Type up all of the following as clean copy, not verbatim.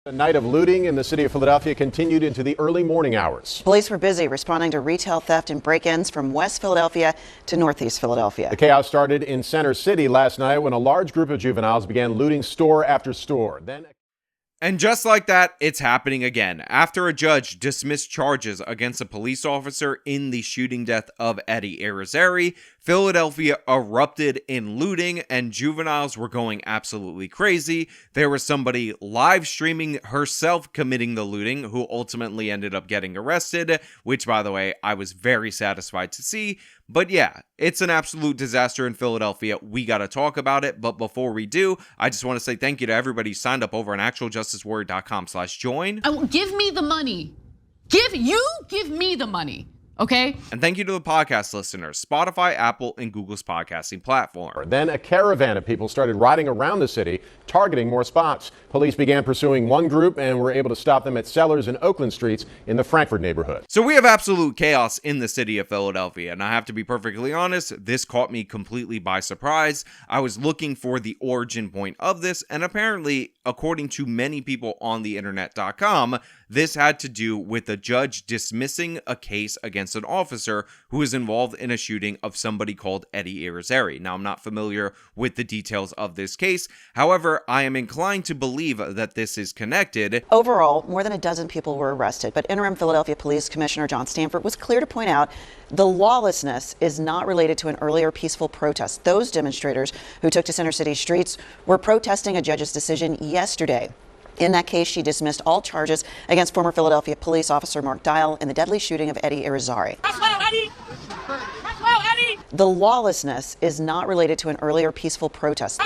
A night of looting in the city of Philadelphia continued into the early morning hours. Police were busy responding to retail theft and break-ins from West Philadelphia to Northeast Philadelphia. The chaos started in Center City last night when a large group of juveniles began looting store after store. And just like that, it's happening again. After a judge dismissed charges against a police officer in the shooting death of Eddie Irizarry, Philadelphia erupted in looting and juveniles were going absolutely crazy. There was somebody live streaming herself committing the looting who ultimately ended up getting arrested, which, by the way, I was very satisfied to see. But yeah, it's an absolute disaster in Philadelphia. We got to talk about it. But before we do, I just want to say thank you to everybody who signed up over on actualjusticewarrior.com/join. Give me the money. Give me the money. Okay. And thank you to the podcast listeners, Spotify, Apple, and Google's podcasting platform. Then a caravan of people started riding around the city, targeting more spots. Police began pursuing one group and were able to stop them at Sellers and Oakland Streets in the Frankford neighborhood. So we have absolute chaos in the city of Philadelphia, and I have to be perfectly honest, this caught me completely by surprise. I was looking for the origin point of this, and apparently, according to many people on the internet.com, this had to do with a judge dismissing a case against an officer who was involved in a shooting of somebody called Eddie Irizarry. Now, I'm not familiar with the details of this case. However, I am inclined to believe that this is connected. Overall, more than a dozen people were arrested, but interim Philadelphia Police Commissioner John Stanford was clear to point out the lawlessness is not related to an earlier peaceful protest. Those demonstrators who took to Center City streets were protesting a judge's decision yesterday. In that case, she dismissed all charges against former Philadelphia police officer Mark Dial in the deadly shooting of Eddie Irizarry. The lawlessness is not related to an earlier peaceful protest.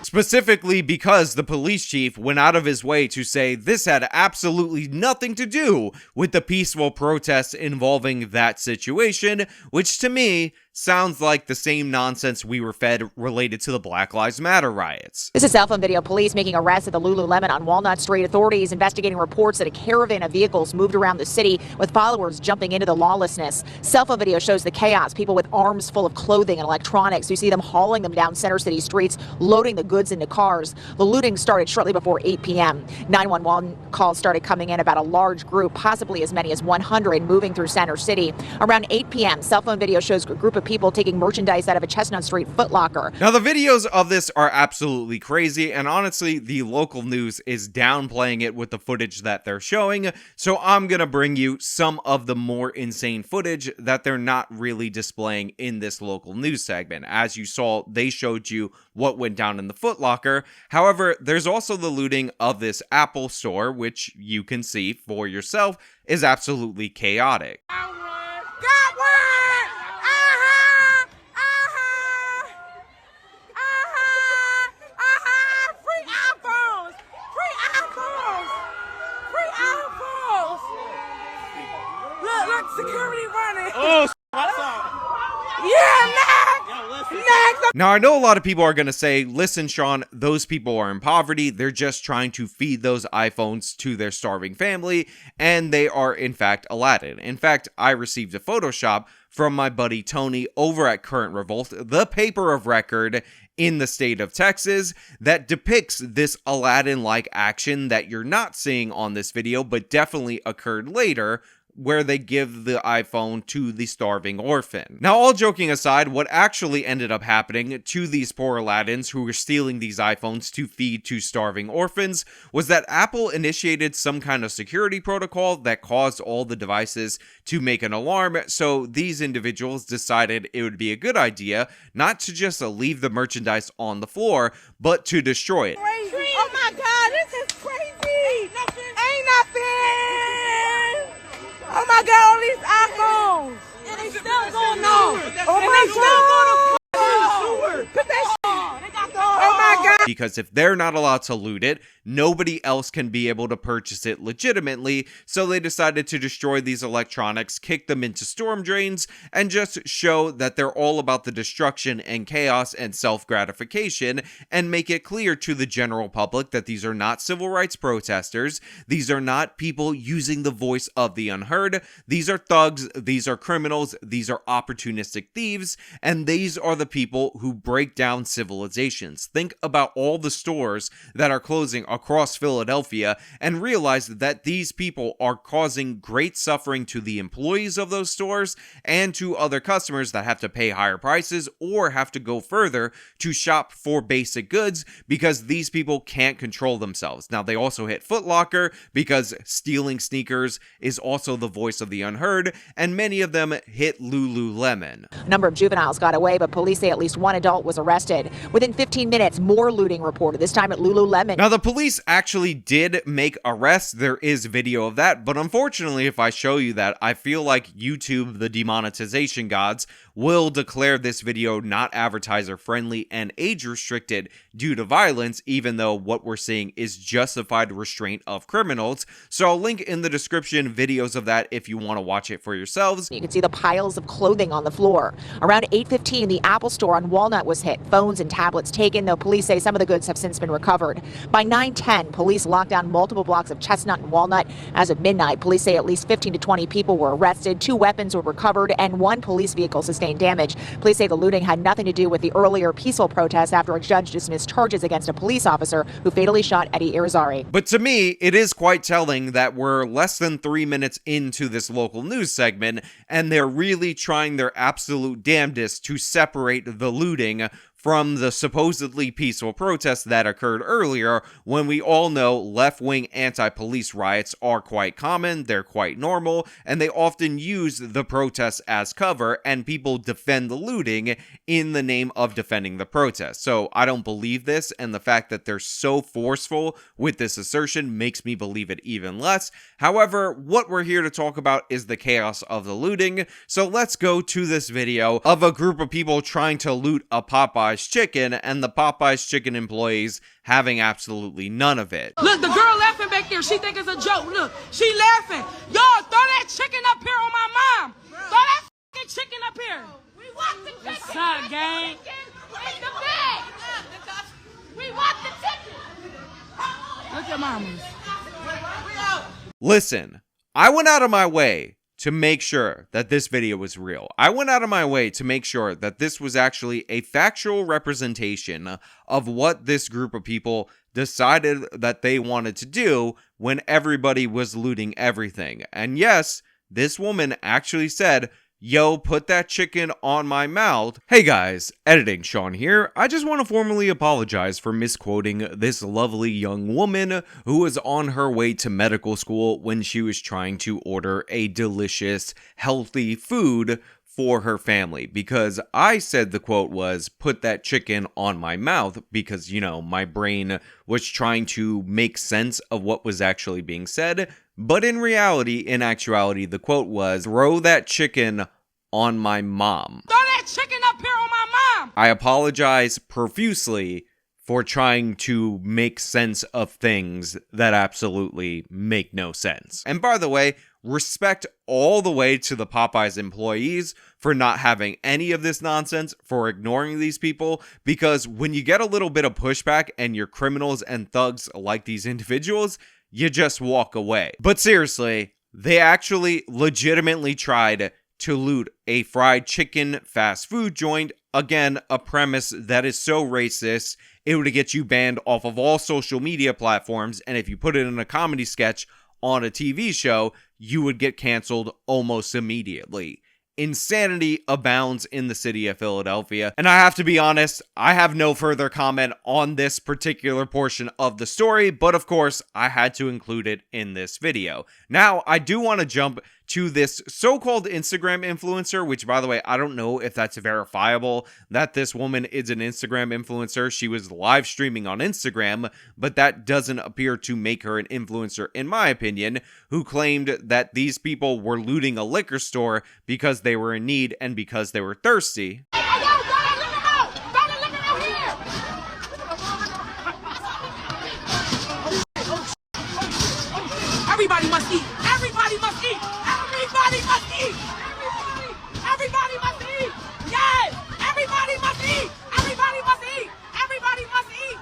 Specifically because the police chief went out of his way to say this had absolutely nothing to do with the peaceful protests involving that situation, which to me sounds like the same nonsense we were fed related to the Black Lives Matter riots. This is cell phone video. Police making arrests at the Lululemon on Walnut Street. Authorities investigating reports that a caravan of vehicles moved around the city with followers jumping into the lawlessness. Cell phone video shows the chaos. People with arms full of clothing and electronics. You see them hauling them down Center City streets, loading the goods into cars. The looting started shortly before 8 p.m. 911 calls started coming in about a large group, possibly as many as 100, moving through Center City. Around 8 p.m., cell phone video shows a group of people taking merchandise out of a Chestnut Street Foot Locker. Now, the videos of this are absolutely crazy, and honestly, the local news is downplaying it with the footage that they're showing, so I'm gonna bring you some of the more insane footage that they're not really displaying in this local news segment. As you saw, they showed you what went down in the Foot Locker. However, there's also the looting of this Apple store, which you can see for yourself is absolutely chaotic. Security running. Oh, what's up? Yeah, next. Now, I know a lot of people are going to say, listen, Sean, those people are in poverty. They're just trying to feed those iPhones to their starving family, and they are, in fact, Aladdin. In fact, I received a Photoshop from my buddy Tony over at Current Revolt, the paper of record in the state of Texas, that depicts this Aladdin-like action that you're not seeing on this video, but definitely occurred later, where they give the iPhone to the starving orphan. Now, all joking aside, what actually ended up happening to these poor Aladdins who were stealing these iPhones to feed to starving orphans was that Apple initiated some kind of security protocol that caused all the devices to make an alarm, so these individuals decided it would be a good idea not to just leave the merchandise on the floor, but to destroy it. Crazy. Oh my God, this is crazy. Ain't nothing. Oh my God, all these iPhones. And they still going on. Oh my God. Put that shit. Oh my God. Because if they're not allowed to loot it, nobody else can be able to purchase it legitimately, so they decided to destroy these electronics, kick them into storm drains, and just show that they're all about the destruction and chaos and self-gratification, and make it clear to the general public that these are not civil rights protesters, these are not people using the voice of the unheard, these are thugs, these are criminals, these are opportunistic thieves, and these are the people who break down civilizations. Think about all the stores that are closing across Philadelphia and realized that these people are causing great suffering to the employees of those stores and to other customers that have to pay higher prices or have to go further to shop for basic goods because these people can't control themselves. Now, they also hit Foot Locker because stealing sneakers is also the voice of the unheard, and many of them hit Lululemon. A number of juveniles got away, but police say at least one adult was arrested. Within 15 minutes, more looting reported, this time at Lululemon. Now, the police actually did make arrests. There is video of that, but unfortunately, if I show you that, I feel like YouTube, the demonetization gods, will declare this video not advertiser friendly and age restricted due to violence, even though what we're seeing is justified restraint of criminals. So I'll link in the description videos of that if you want to watch it for yourselves. You can see the piles of clothing on the floor. Around 8:15, the Apple Store on Walnut was hit. Phones and tablets taken, though police say some of the goods have since been recovered. By 9:10, police locked down multiple blocks of Chestnut and Walnut. As of midnight, police say at least 15 to 20 people were arrested, 2 weapons were recovered, and 1 police vehicle sustained damage. Police say the looting had nothing to do with the earlier peaceful protests after a judge dismissed charges against a police officer who fatally shot Eddie Irizarry. But to me, it is quite telling that we're less than 3 minutes into this local news segment, and they're really trying their absolute damnedest to separate the looting from the supposedly peaceful protests that occurred earlier, when we all know left-wing anti-police riots are quite common, they're quite normal, and they often use the protests as cover, and people defend the looting in the name of defending the protest. So I don't believe this, and the fact that they're so forceful with this assertion makes me believe it even less. However, what we're here to talk about is the chaos of the looting, so let's go to this video of a group of people trying to loot a Popeyes chicken, and the Popeyes chicken employees having absolutely none of it. Look, the girl laughing back there. She think it's a joke. Look, she laughing. Y'all, throw that chicken up here on my mom. Throw that fucking chicken up here. We want the chicken. What's up, gang? In the bag. We want the chicken. Look at mamas. Listen, I went out of my way to make sure that this video was real. I went out of my way to make sure that this was actually a factual representation of what this group of people decided that they wanted to do when everybody was looting everything. And yes, this woman actually said, "Yo, put that chicken on my mouth." Hey guys, editing Sean here. I just want to formally apologize for misquoting this lovely young woman who was on her way to medical school when she was trying to order a delicious, healthy food for her family, because I said the quote was, "Put that chicken on my mouth," because, you know, my brain was trying to make sense of what was actually being said. But in reality, in actuality, the quote was, "Throw that chicken on my mom." Throw that chicken up here on my mom. I apologize profusely for trying to make sense of things that absolutely make no sense. And by the way, respect all the way to the Popeyes employees for not having any of this nonsense, for ignoring these people, because when you get a little bit of pushback and you're criminals and thugs like these individuals, you just walk away. But seriously, they actually legitimately tried to loot a fried chicken fast food joint. Again, a premise that is so racist, it would get you banned off of all social media platforms, and if you put it in a comedy sketch on a TV show, you would get canceled almost immediately. Insanity abounds in the city of Philadelphia, and I have to be honest, I have no further comment on this particular portion of the story, but of course, I had to include it in this video. Now, I do want to jump to this so-called Instagram influencer, which, by the way, I don't know if that's verifiable, that this woman is an Instagram influencer. She was live streaming on Instagram, but that doesn't appear to make her an influencer, in my opinion, who claimed that these people were looting a liquor store because they were in need and because they were thirsty. Everybody must eat. Everybody must eat. Everybody must eat. Everybody must eat. Yes. Everybody must eat. Everybody must eat. Everybody must eat.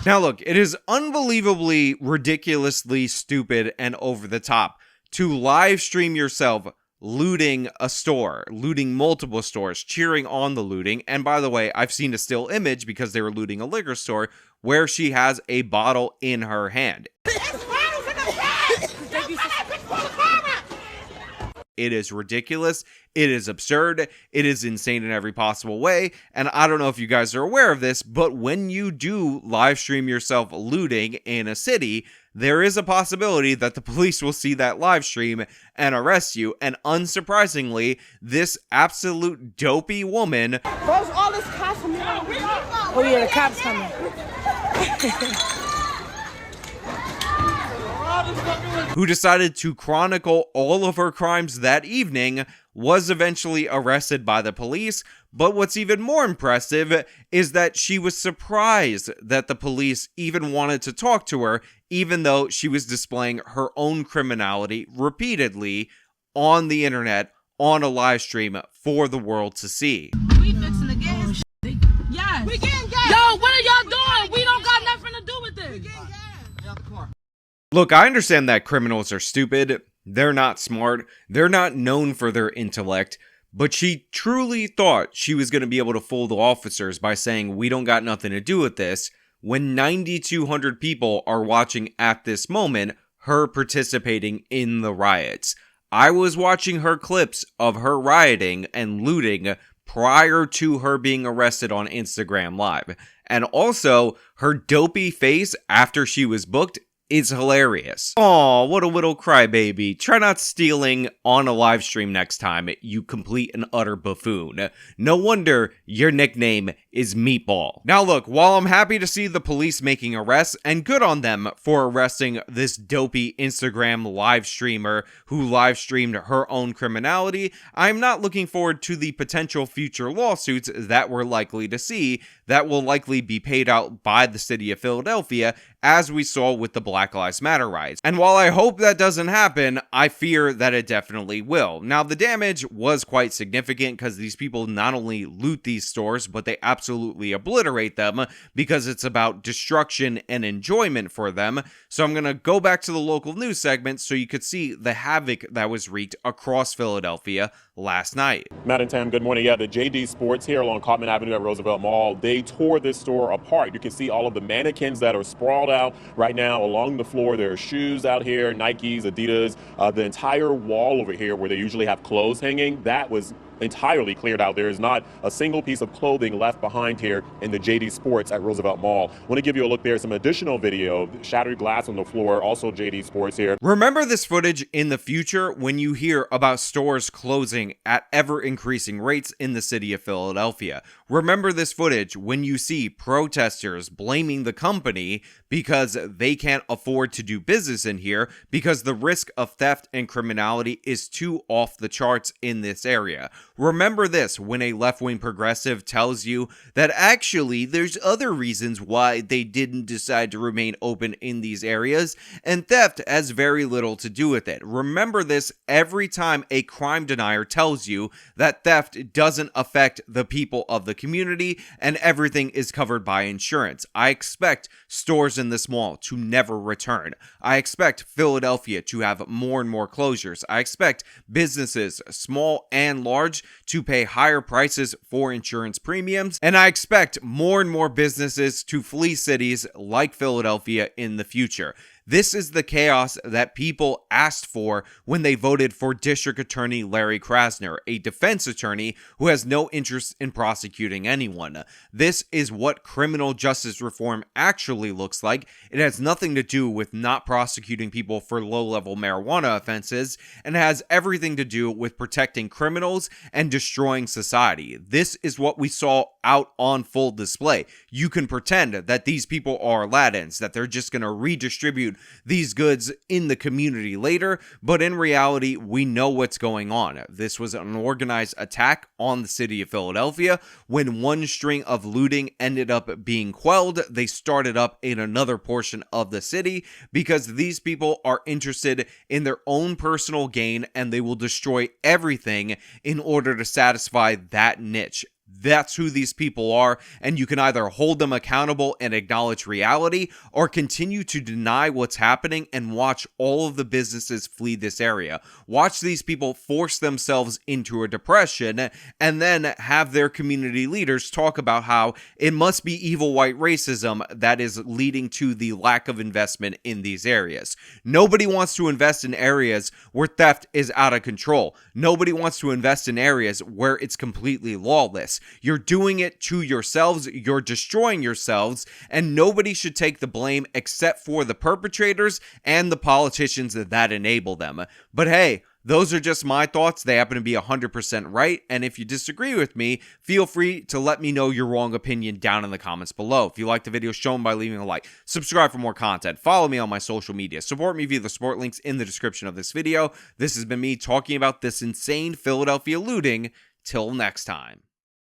Now look, it is unbelievably, ridiculously stupid and over the top to live stream yourself looting a store, looting multiple stores, cheering on the looting. And by the way, I've seen a still image because they were looting a liquor store where she has a bottle in her hand. It is ridiculous. It is absurd. It is insane in every possible way. And I don't know if you guys are aware of this, but when you do live stream yourself looting in a city, there is a possibility that the police will see that live stream and arrest you. And unsurprisingly, this absolute dopey woman. Where's all this cops coming? Oh yeah, the cops coming. Who decided to chronicle all of her crimes that evening, was eventually arrested by the police. But what's even more impressive is that she was surprised that the police even wanted to talk to her, even though she was displaying her own criminality repeatedly on the internet, on a live stream for the world to see. We fixing the gas. Yes. We getting gas. Yo, what are y'all doing? We don't got nothing to do with this. We getting gas. Look, I understand that criminals are stupid, they're not smart, they're not known for their intellect, but she truly thought she was going to be able to fool the officers by saying, we don't got nothing to do with this, when 9,200 people are watching at this moment her participating in the riots. I was watching her clips of her rioting and looting prior to her being arrested on Instagram Live. And also, her dopey face after she was booked is hilarious. Aw, what a little crybaby. Try not stealing on a live stream next time, you complete and utter buffoon. No wonder your nickname is Meatball. Now look, while I'm happy to see the police making arrests, and good on them for arresting this dopey Instagram live streamer who live streamed her own criminality, I'm not looking forward to the potential future lawsuits that we're likely to see that will likely be paid out by the city of Philadelphia, as we saw with the Black Lives Matter riots. And while I hope that doesn't happen, I fear that it definitely will. Now, the damage was quite significant because these people not only loot these stores, but they absolutely obliterate them because it's about destruction and enjoyment for them. So I'm going to go back to the local news segment so you could see the havoc that was wreaked across Philadelphia last night. Matt and Tam, good morning. Yeah, the JD Sports here along Cottman Avenue at Roosevelt Mall, they tore this store apart. You can see all of the mannequins that are sprawled out right now along the floor. There are shoes out here, Nikes, Adidas, the entire wall over here where they usually have clothes hanging, that was entirely cleared out. There is not a single piece of clothing left behind here in the JD Sports at Roosevelt Mall. I want to give you a look there, some additional video, shattered glass on the floor, also JD Sports here. Remember this footage in the future when you hear about stores closing at ever increasing rates in the city of Philadelphia. Remember this footage when you see protesters blaming the company because they can't afford to do business in here because the risk of theft and criminality is too off the charts in this area. Remember this when a left-wing progressive tells you that actually there's other reasons why they didn't decide to remain open in these areas, and theft has very little to do with it. Remember this every time a crime denier tells you that theft doesn't affect the people of the community and everything is covered by insurance. I expect stores in this mall to never return. I expect Philadelphia to have more and more closures. I expect businesses, small and large, to pay higher prices for insurance premiums, and I expect more and more businesses to flee cities like Philadelphia in the future. This is the chaos that people asked for when they voted for District Attorney Larry Krasner, a defense attorney who has no interest in prosecuting anyone. This is what criminal justice reform actually looks like. It has nothing to do with not prosecuting people for low-level marijuana offenses, and has everything to do with protecting criminals and destroying society. This is what we saw out on full display. You can pretend that these people are Aladdins, that they're just going to redistribute these goods in the community later, but in reality, we know what's going on. This was an organized attack on the city of Philadelphia. When one string of looting ended up being quelled, they started up in another portion of the city because these people are interested in their own personal gain and they will destroy everything in order to satisfy that niche. That's who these people are, and you can either hold them accountable and acknowledge reality, or continue to deny what's happening and watch all of the businesses flee this area. Watch these people force themselves into a depression, and then have their community leaders talk about how it must be evil white racism that is leading to the lack of investment in these areas. Nobody wants to invest in areas where theft is out of control. Nobody wants to invest in areas where it's completely lawless. You're doing it to yourselves, you're destroying yourselves, and nobody should take the blame except for the perpetrators and the politicians that enable them. But hey, those are just my thoughts. They happen to be 100% right, and if you disagree with me, feel free to let me know your wrong opinion down in the comments below. If you like the video, show them by leaving a like. Subscribe for more content. Follow me on my social media. Support me via the support links in the description of this video. This has been me talking about this insane Philadelphia looting. Till next time.